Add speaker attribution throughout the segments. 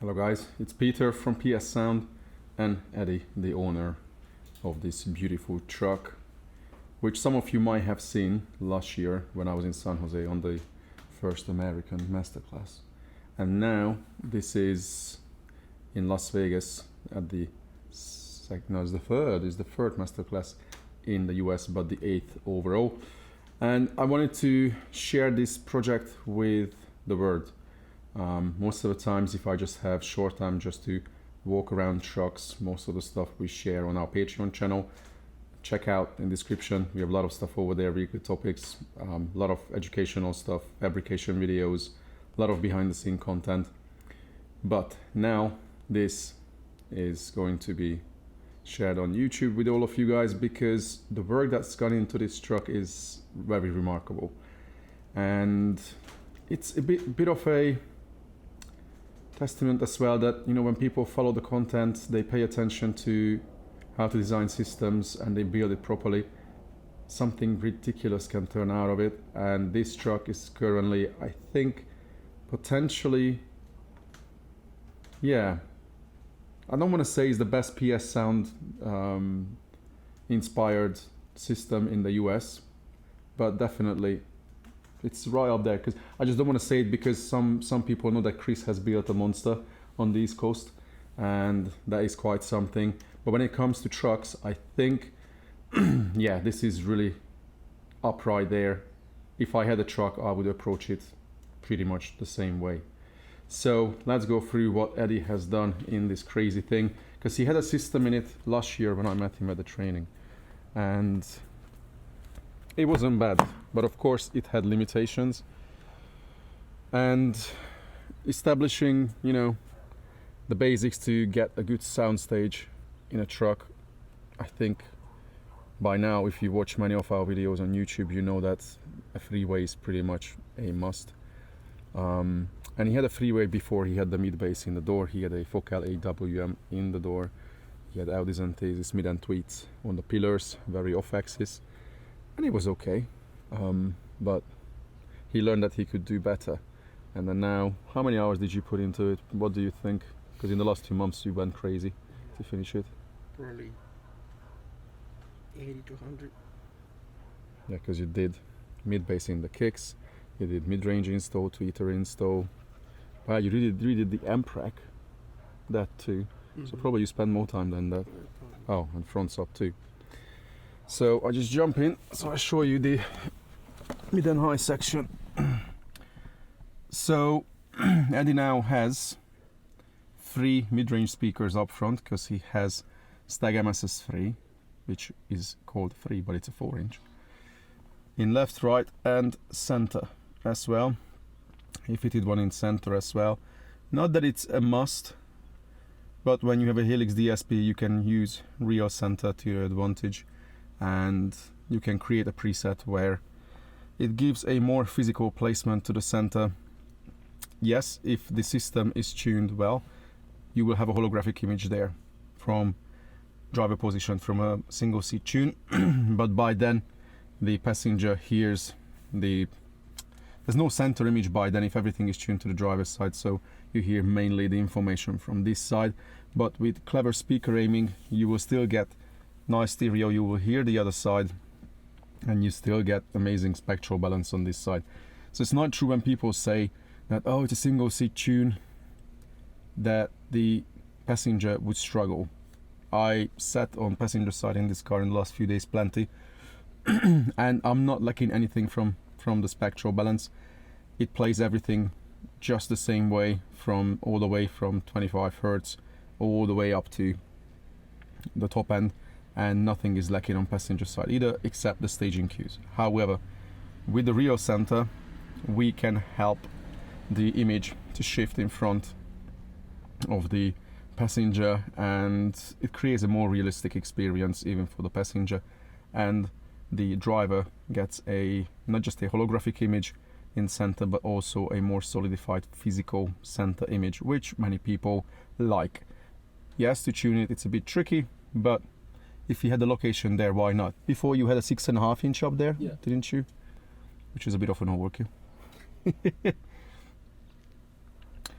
Speaker 1: Hello guys, it's Peter from PS Sound and Eddie, the owner of this beautiful truck, which some of you might have seen last year when I was in San Jose on the first American Masterclass. And now this is in Las Vegas at the it's the third Masterclass in the US, but the 8th overall. And I wanted to share this project with the world. Most of the times, if I just have short time just to walk around trucks, most of the stuff we share on our Patreon channel. Check out in the description. We have a lot of stuff over there, really good topics, a lot of educational stuff, fabrication videos, a lot of behind the scene content. But now this is going to be shared on YouTube with all of you guys because the work that's gone into this truck is very remarkable. And it's a bit of a testament as well that, you know, when people follow the content, they pay attention to how to design systems and they build it properly, something ridiculous can turn out of it. And this truck is currently, I think, potentially, I don't want to say it's the best PS Sound inspired system in the US, but definitely it's right up there. Because I just don't want to say it because some people know that Chris has built a monster on the East Coast, and that is quite something. But when it comes to trucks, I think, this is really up right there. If I had a truck, I would approach it pretty much the same way. So let's go through what Eddie has done in this crazy thing, because he had a system in it last year when I met him at the training, and it wasn't bad, but of course it had limitations. And establishing, the basics to get a good sound stage in a truck, I think by now, if you watch many of our videos on YouTube, you know that a three-way is pretty much a must. And he had a three-way before he had the mid bass in the door. He had a Focal AWM in the door. He had Audison Thesis mid and tweets on the pillars, very off-axis, and it was okay. But he learned that he could do better. And then now, how many hours did you put into it? What do you think? Because in the last 2 months you went crazy to finish it.
Speaker 2: Probably 80 to 100.
Speaker 1: Yeah, because you did mid bass in the kicks, you did mid-range install, tweeter install. Wow, you really did the amp rack, that too. Mm-hmm. So probably you spend more time than that. Oh, and fronts up too. So I just jump in, so I show you the mid and high section. So Eddie now has 3 mid-range speakers up front because he has Steg MSS3, which is called 3, but it's a 4-inch. In left, right, and center as well. He fitted one in center as well. Not that it's a must, but when you have a Helix DSP, you can use real center to your advantage, and you can create a preset where it gives a more physical placement to the center. Yes, if the system is tuned well, you will have a holographic image there from driver position from a single seat tune, but by then the passenger hears there's no center image by then if everything is tuned to the driver's side, so you hear mainly the information from this side. But with clever speaker aiming, you will still get nice stereo, you will hear the other side, and you still get amazing spectral balance on this side. So it's not true when people say that, oh, it's a single seat tune, that the passenger would struggle. I sat on passenger side in this car in the last few days plenty, and I'm not lacking anything from the spectral balance. It plays everything just the same way, from all the way from 25 Hertz all the way up to the top end, and nothing is lacking on passenger side either except the staging cues. However, with the real center, we can help the image to shift in front of the passenger, and it creates a more realistic experience even for the passenger, and the driver gets not just a holographic image in center, but also a more solidified physical center image, which many people like. Yes, to tune it, it's a bit tricky, but if you had the location there, why not? Before you had a 6.5 inch up there, didn't you? Which is a bit of an overkill.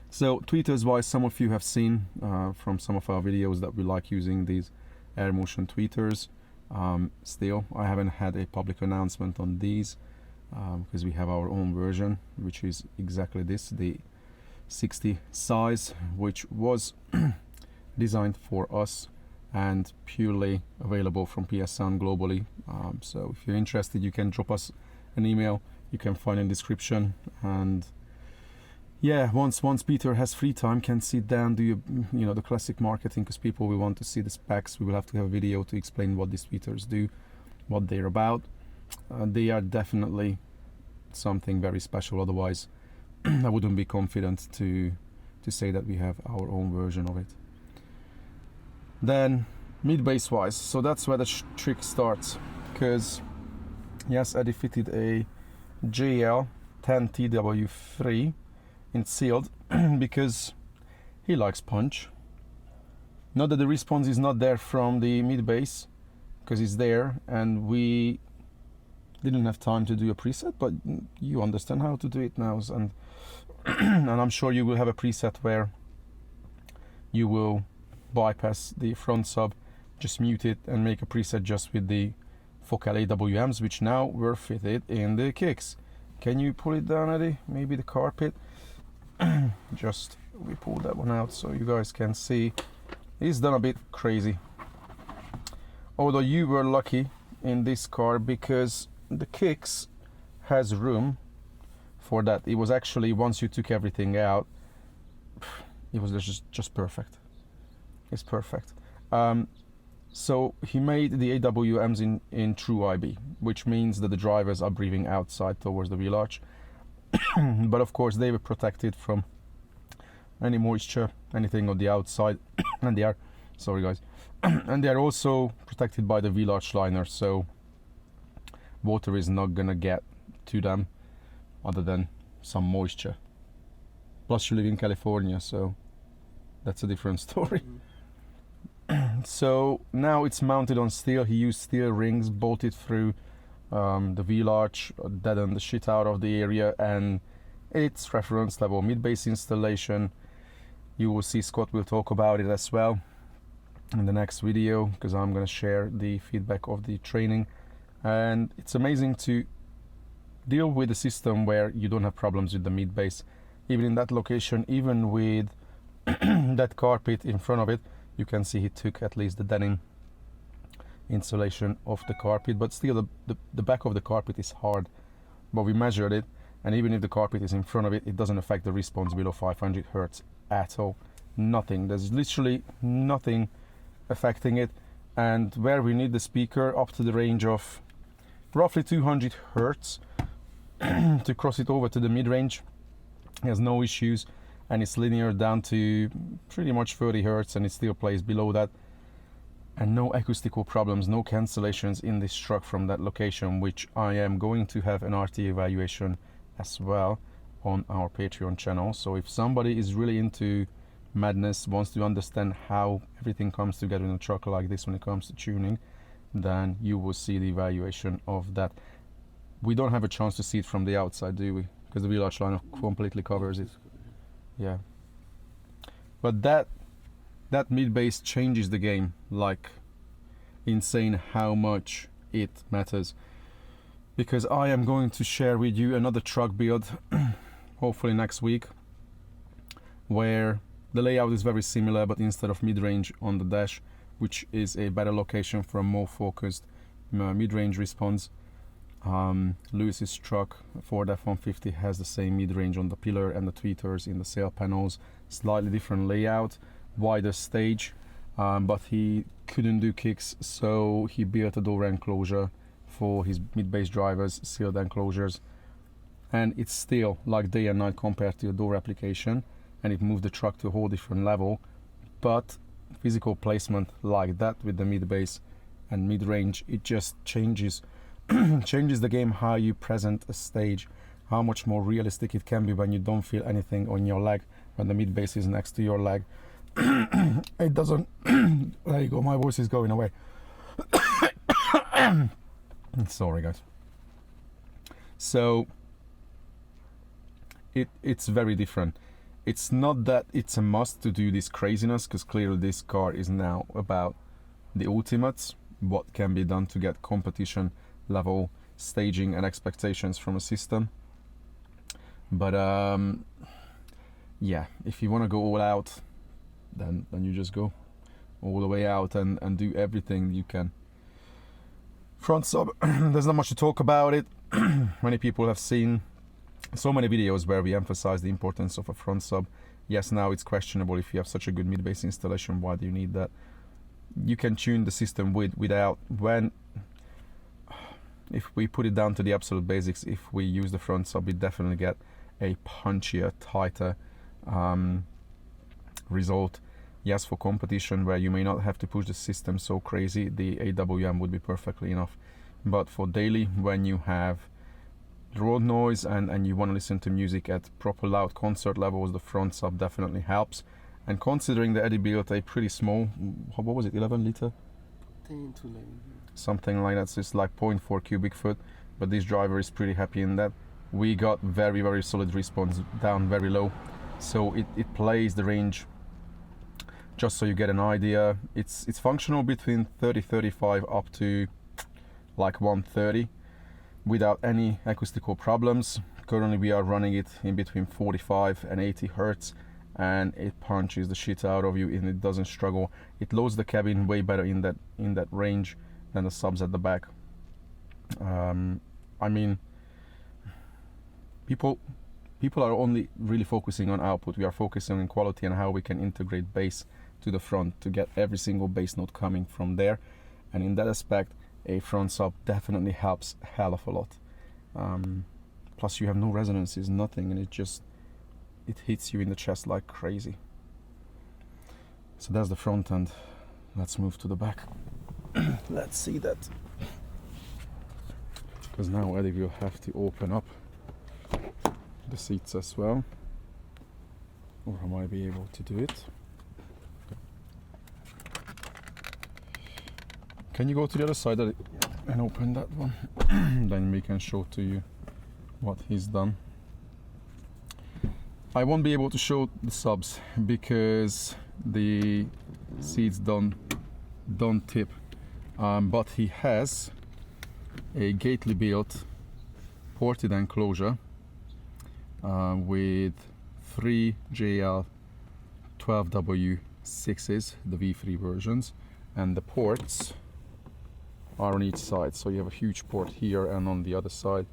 Speaker 1: So tweeters wise, some of you have seen from some of our videos that we like using these air motion tweeters. Still, I haven't had a public announcement on these because we have our own version, which is exactly this, the 60 size, which was designed for us and purely available from PS Sound globally. So if you're interested, you can drop us an email, you can find in the description, and yeah, once Peter has free time, can sit down, do the classic marketing, because people will want to see the specs. We will have to have a video to explain what these tweeters do, what they're about. They are definitely something very special, otherwise I wouldn't be confident to say that we have our own version of it. Then mid-bass wise, so that's where the trick starts, because yes, Eddie fitted a JL 10TW3 in sealed because he likes punch. Not that the response is not there from the mid-bass, because it's there, and we didn't have time to do a preset, but you understand how to do it now, and and I'm sure you will have a preset where you will bypass the front sub, just mute it and make a preset just with the focal AWMs, which now were fitted in the kicks. Can you pull it down, Eddie? Maybe the carpet. Just we pulled that one out so you guys can see. It's done a bit crazy, although you were lucky in this car because the kicks has room for that. It was actually, once you took everything out, it was just perfect. It's perfect. So he made the AWMs in true IB, which means that the drivers are breathing outside towards the wheel arch. But of course they were protected from any moisture, anything on the outside, and they are, sorry guys, and they are also protected by the wheel arch liner, so water is not gonna get to them other than some moisture. Plus you live in California, so that's a different story. So now it's mounted on steel. He used steel rings bolted through the wheel arch, deadened the shit out of the area, and it's reference level mid-bass installation. You will see, Scott will talk about it as well in the next video, because I'm going to share the feedback of the training. And it's amazing to deal with a system where you don't have problems with the mid-bass, even in that location, even with that carpet in front of it. You can see he took at least the denim insulation of the carpet, but still the back of the carpet is hard. But we measured it, and even if the carpet is in front of it, it doesn't affect the response below 500 Hertz at all. Nothing. There's literally nothing affecting it. And where we need the speaker up to the range of roughly 200 Hertz to cross it over to the mid-range, has no issues, and it's linear down to pretty much 30 Hertz, and it still plays below that. And no acoustical problems, no cancellations in this truck from that location, which I am going to have an RT evaluation as well on our Patreon channel. So if somebody is really into madness, wants to understand how everything comes together in a truck like this when it comes to tuning, then you will see the evaluation of that. We don't have a chance to see it from the outside, do we? Because the wheel arch liner completely covers it. Yeah. But that mid-bass changes the game like insane, how much it matters. Because I am going to share with you another truck build hopefully next week, where the layout is very similar, but instead of mid-range on the dash, which is a better location for a more focused mid-range response, Lewis's truck Ford F-150 has the same mid-range on the pillar and the tweeters in the sail panels. Slightly different layout, wider stage, but he couldn't do kicks, so he built a door enclosure for his mid-bass drivers, sealed enclosures, and it's still like day and night compared to a door application, and it moved the truck to a whole different level. But physical placement like that with the mid-bass and mid-range, it just changes changes the game, how you present a stage, how much more realistic it can be when you don't feel anything on your leg, when the mid-bass is next to your leg. It doesn't there you go, my voice is going away. Sorry guys. So it's very different. it's not that it's a must to do this craziness, because clearly this car is now about the ultimates, what can be done to get competition level staging and expectations from a system. But yeah, if you want to go all out, then you just go all the way out and do everything you can. Front sub, there's not much to talk about it. Many people have seen so many videos where we emphasize the importance of a front sub. Yes, now it's questionable if you have such a good mid-bass installation, why do you need that? You can tune the system without. If we put it down to the absolute basics, if we use the front sub, we definitely get a punchier, tighter result. Yes, for competition where you may not have to push the system so crazy, the AWM would be perfectly enough. But for daily, when you have road noise and you want to listen to music at proper loud concert levels, the front sub definitely helps. And considering the Eddie built a pretty small, what was it, 11 liter?
Speaker 2: 10 to 11.
Speaker 1: Something like that, so it's like 0.4 cubic foot, but this driver is pretty happy in that. We got very, very solid response down very low, so it plays the range. Just so you get an idea, it's functional between 30-35 up to like 130 without any acoustical problems. Currently we are running it in between 45 and 80 hertz, and it punches the shit out of you and it doesn't struggle. It loads the cabin way better in that range than the subs at the back. I mean, people are only really focusing on output. We are focusing on quality and how we can integrate bass to the front to get every single bass note coming from there. And in that aspect, a front sub definitely helps a hell of a lot. Plus you have no resonances, nothing, and it hits you in the chest like crazy. So that's the front end. Let's move to the back. Let's see that. Because now Eddie will have to open up the seats as well. Or I might be able to do it. Can you go to the other side and open that one? Then we can show to you what he's done. I won't be able to show the subs because the seats don't tip, but he has a Gately built ported enclosure with 3 JL 12W6s, the V3 versions, and the ports are on each side. So you have a huge port here and on the other side.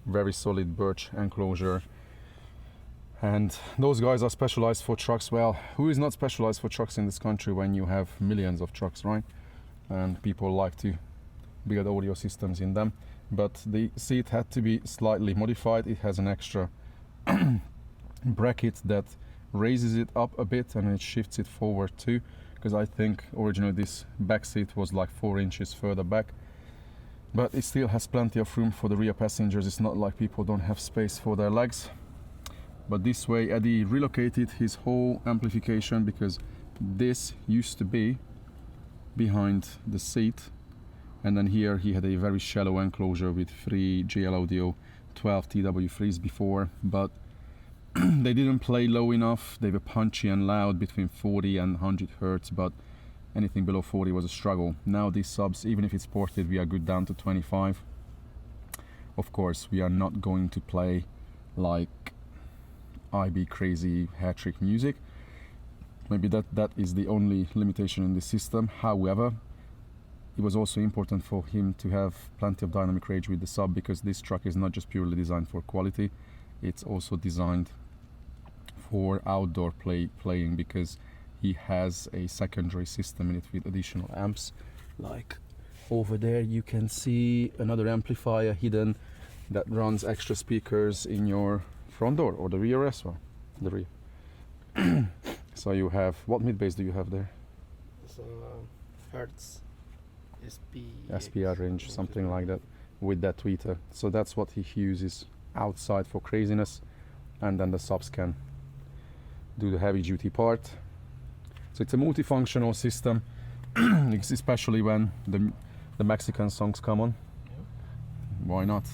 Speaker 1: Very solid birch enclosure. And those guys are specialized for trucks. Well, who is not specialized for trucks in this country when you have millions of trucks, right? And people like to build audio systems in them. But the seat had to be slightly modified. It has an extra bracket that raises it up a bit and it shifts it forward too, because I think originally this back seat was like 4 inches further back, but it still has plenty of room for the rear passengers. It's not like people don't have space for their legs. But this way Eddie relocated his whole amplification, because this used to be behind the seat, and then here he had a very shallow enclosure with 3 JL Audio 12 TW3s before, but they didn't play low enough. They were punchy and loud between 40 and 100 hertz, but anything below 40 was a struggle. Now these subs, even if it's ported, we are good down to 25. Of course, we are not going to play like IB crazy hat trick music. Maybe that is the only limitation in the system. However, it was also important for him to have plenty of dynamic range with the sub, because this truck is not just purely designed for quality, it's also designed for outdoor playing, because he has a secondary system in it with additional amps. Like over there you can see another amplifier hidden that runs extra speakers in your front door, or the rear as well. The rear. So you have, what mid bass do you have there?
Speaker 2: So Hertz
Speaker 1: SPR range, something like that, with that tweeter. So that's what he uses outside for craziness, and then the subs can do the heavy duty part. So it's a multifunctional system, especially when the Mexican songs come on. Why not?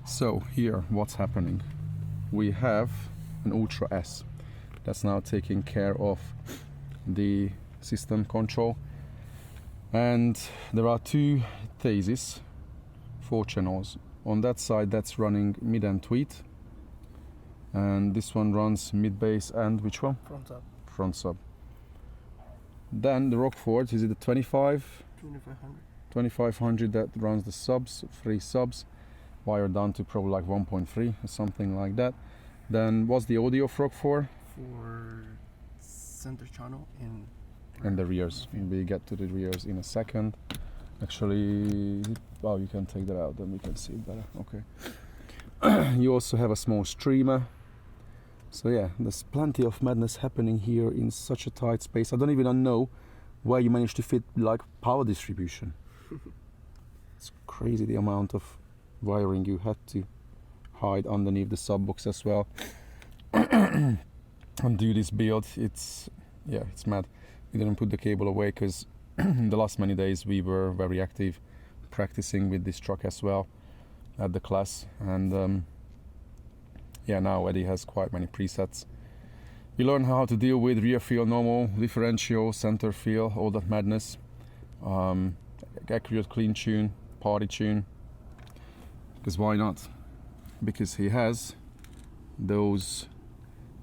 Speaker 1: So here, what's happening? We have an Ultra S. That's now taking care of the system control. And there are two phases, 4 channels. On that side, that's running mid and tweet. And this one runs mid bass and which one?
Speaker 2: Front up.
Speaker 1: Front sub. Then the Rockford, is it the
Speaker 2: 2500.
Speaker 1: 2500 that runs the subs, 3 subs, wired down to probably like 1.3 or something like that. Then what's the audio of Rockford?
Speaker 2: For center channel in
Speaker 1: And the rears. We get to the rears in a second. Actually, well, you can take that out, then we can see it better. Okay. You also have a small streamer. So yeah, there's plenty of madness happening here in such a tight space. I don't even know where you managed to fit like power distribution. It's crazy the amount of wiring you had to hide underneath the sub box as well. And do this build, it's mad. We didn't put the cable away because the last many days we were very active practicing with this truck as well at the class. And now Eddie has quite many presets. We learn how to deal with rear feel, normal, differential, center feel, all that madness. Accurate clean tune, party tune. Because why not? Because he has those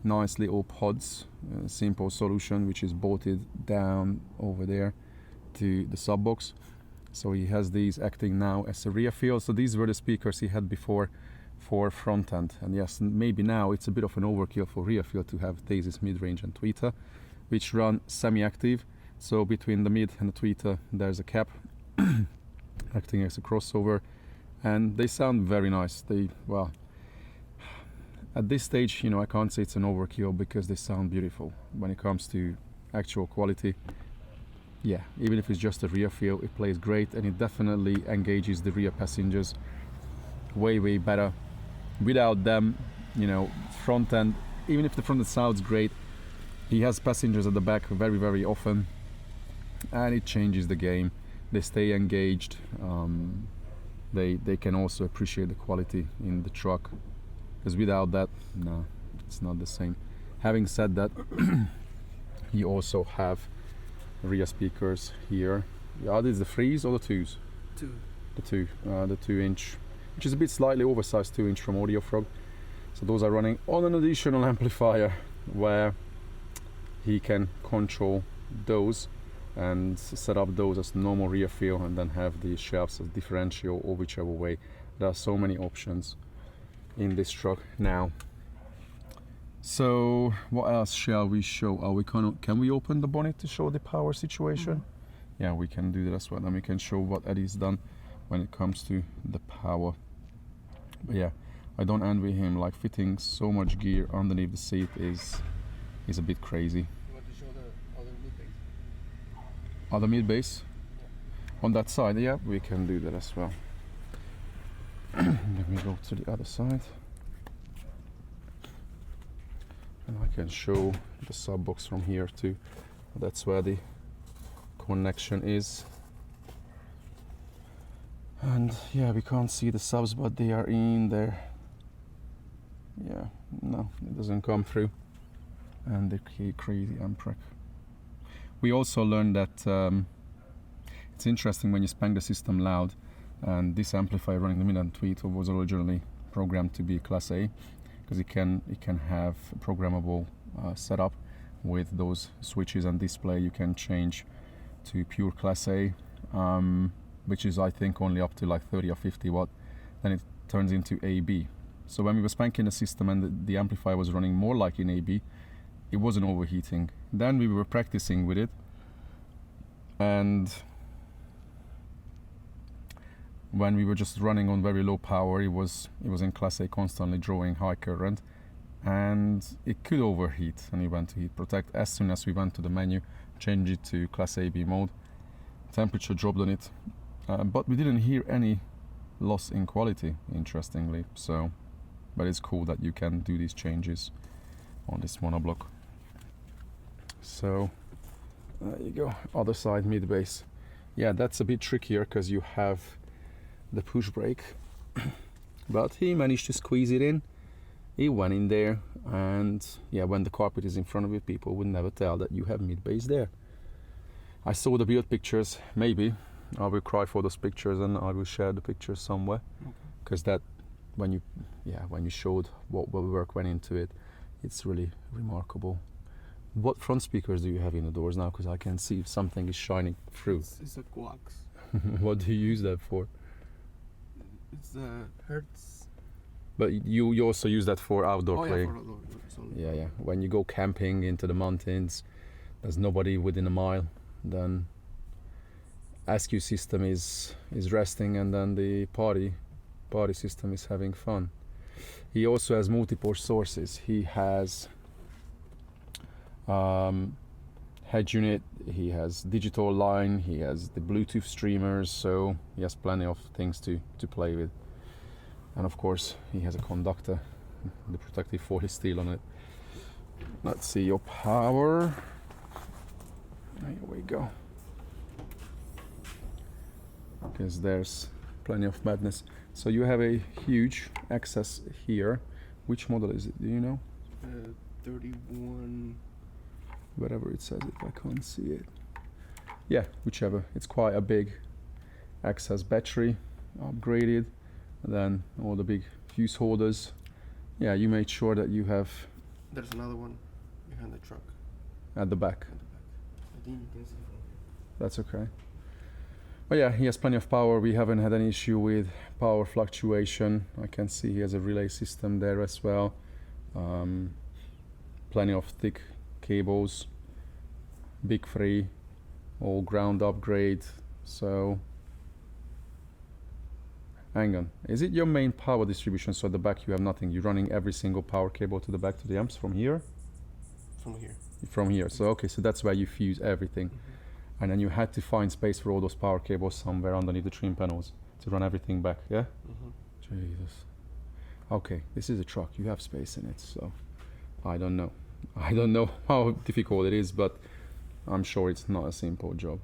Speaker 1: nice little pods, simple solution which is bolted down over there to the sub box. So he has these acting now as a rear feel. So these were the speakers he had before for front end, and yes, maybe now it's a bit of an overkill for rear field to have Thesis mid-range and tweeter, which run semi-active. So between the mid and the tweeter there's a cap acting as a crossover, and they sound very nice. Well, at this stage, I can't say it's an overkill because they sound beautiful. When it comes to actual quality, yeah, even if it's just a rear feel, it plays great, and it definitely engages the rear passengers way better. Without them, front end, even if the front end sounds great, he has passengers at the back very often, and it changes the game. They stay engaged. They can also appreciate the quality in the truck, because without that, no, it's not the same. Having said that, you also have rear speakers here. Are these the 3s or the 2s?
Speaker 2: 2.
Speaker 1: The 2-inch, which is a bit slightly oversized 2-inch from Audio Frog. So those are running on an additional amplifier where he can control those and set up those as normal rear feel, and then have the shelves as differential or whichever way. There are so many options in this truck now. So what else shall we show? Can we open the bonnet to show the power situation? Mm-hmm. Yeah, we can do that as well. Then we can show what Eddie's done when it comes to the power. But yeah, I don't envy him. Like, fitting so much gear underneath the seat is a bit crazy.
Speaker 2: You want to show the other mid bass?
Speaker 1: Other mid bass? Yeah. On that side, yeah, we can do that as well. Let me go to the other side. And I can show the sub box from here too. That's where the connection is. And yeah, we can't see the subs, but they are in there. Yeah, no, it doesn't come through. And the crazy amp rack. We also learned that it's interesting when you spank the system loud, and this amplifier running the mid and tweet was originally programmed to be Class A, because it can have a programmable setup with those switches and display. You can change to pure Class A, which is, I think, only up to like 30 or 50 watt. Then it turns into AB. So when we were spanking the system and the amplifier was running more like in AB, it wasn't overheating. Then we were practicing with it, and when we were just running on very low power, it was in Class A, constantly drawing high current, and it could overheat, and we went to heat protect. As soon as we went to the menu, changed it to Class AB mode, temperature dropped on it, but we didn't hear any loss in quality, interestingly. So, but it's cool that you can do these changes on this monoblock. So there you go, other side mid bass. Yeah, that's a bit trickier because you have the push brake, but he managed to squeeze it in, He went in there, and yeah, when the carpet is in front of you, people would never tell that you have mid bass there. I saw the build pictures. Maybe I will cry for those pictures, and I will share the pictures somewhere, because that when you showed what work went into it, it's really remarkable. What front speakers do you have in the doors now? Because I can see something is shining through.
Speaker 2: It's a coax.
Speaker 1: What do you use that for?
Speaker 2: It's a Hertz.
Speaker 1: But you also use that for outdoor
Speaker 2: Oh
Speaker 1: playing.
Speaker 2: yeah, for outdoor. Only.
Speaker 1: Yeah. When you go camping into the mountains, there's nobody within a mile, then SQ system is resting, and then the party system is having fun. He also has multiple sources. He has head unit, he has digital line, he has the Bluetooth streamers, so he has plenty of things to play with. And of course he has a conductor, the protective foil is steel on it. Let's see your power. Here we go. Because there's plenty of madness. So you have a huge access here. Which model is it? Do you know?
Speaker 2: 31.
Speaker 1: Whatever it says, if I can't see it. Yeah, whichever. It's quite a big access battery, upgraded. And then all the big fuse holders. Yeah, you made sure that you have.
Speaker 2: There's another one behind the truck.
Speaker 1: At the back.
Speaker 2: I think you can see from here.
Speaker 1: That's okay. But yeah, he has plenty of power. We haven't had any issue with power fluctuation. I can see he has a relay system there as well. Plenty of thick cables, big free, all ground upgrade. So hang on, is it your main power distribution? So at the back you have nothing, you're running every single power cable to the back to the amps from here? From here. So okay, so that's where you fuse everything. And then you had to find space for all those power cables somewhere underneath the trim panels to run everything back, yeah? Jesus. Okay, this is a truck, you have space in it, so I don't know how difficult it is, but I'm sure it's not a simple job.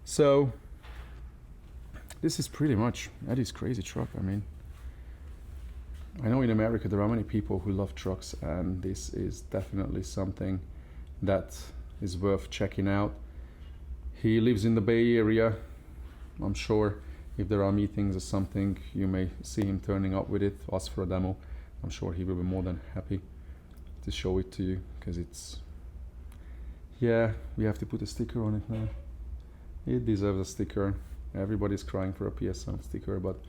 Speaker 1: So this is pretty much Eddie's crazy truck. I mean, I know in America there are many people who love trucks, and this is definitely something that is worth checking out. He lives in the Bay Area. I'm sure if there are meetings or something, you may see him turning up with it, ask for a demo. I'm sure he will be more than happy to show it to you, because it's, yeah, we have to put a sticker on it now. It deserves a sticker. Everybody's crying for a PSM sticker, but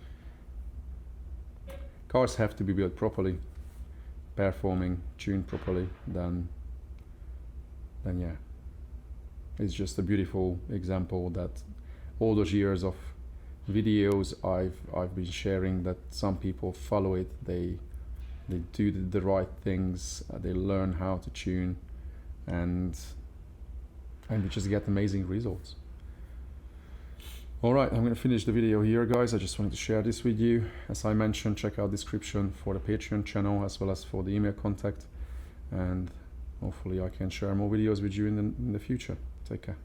Speaker 1: cars have to be built properly, performing, tuned properly, then yeah. It's just a beautiful example that all those years of videos I've been sharing, that some people follow it, they do the right things, they learn how to tune, and we just get amazing results. Alright, I'm going to finish the video here, guys. I just wanted to share this with you. As I mentioned, check out the description for the Patreon channel as well as for the email contact, and hopefully I can share more videos with you in the future. Take care.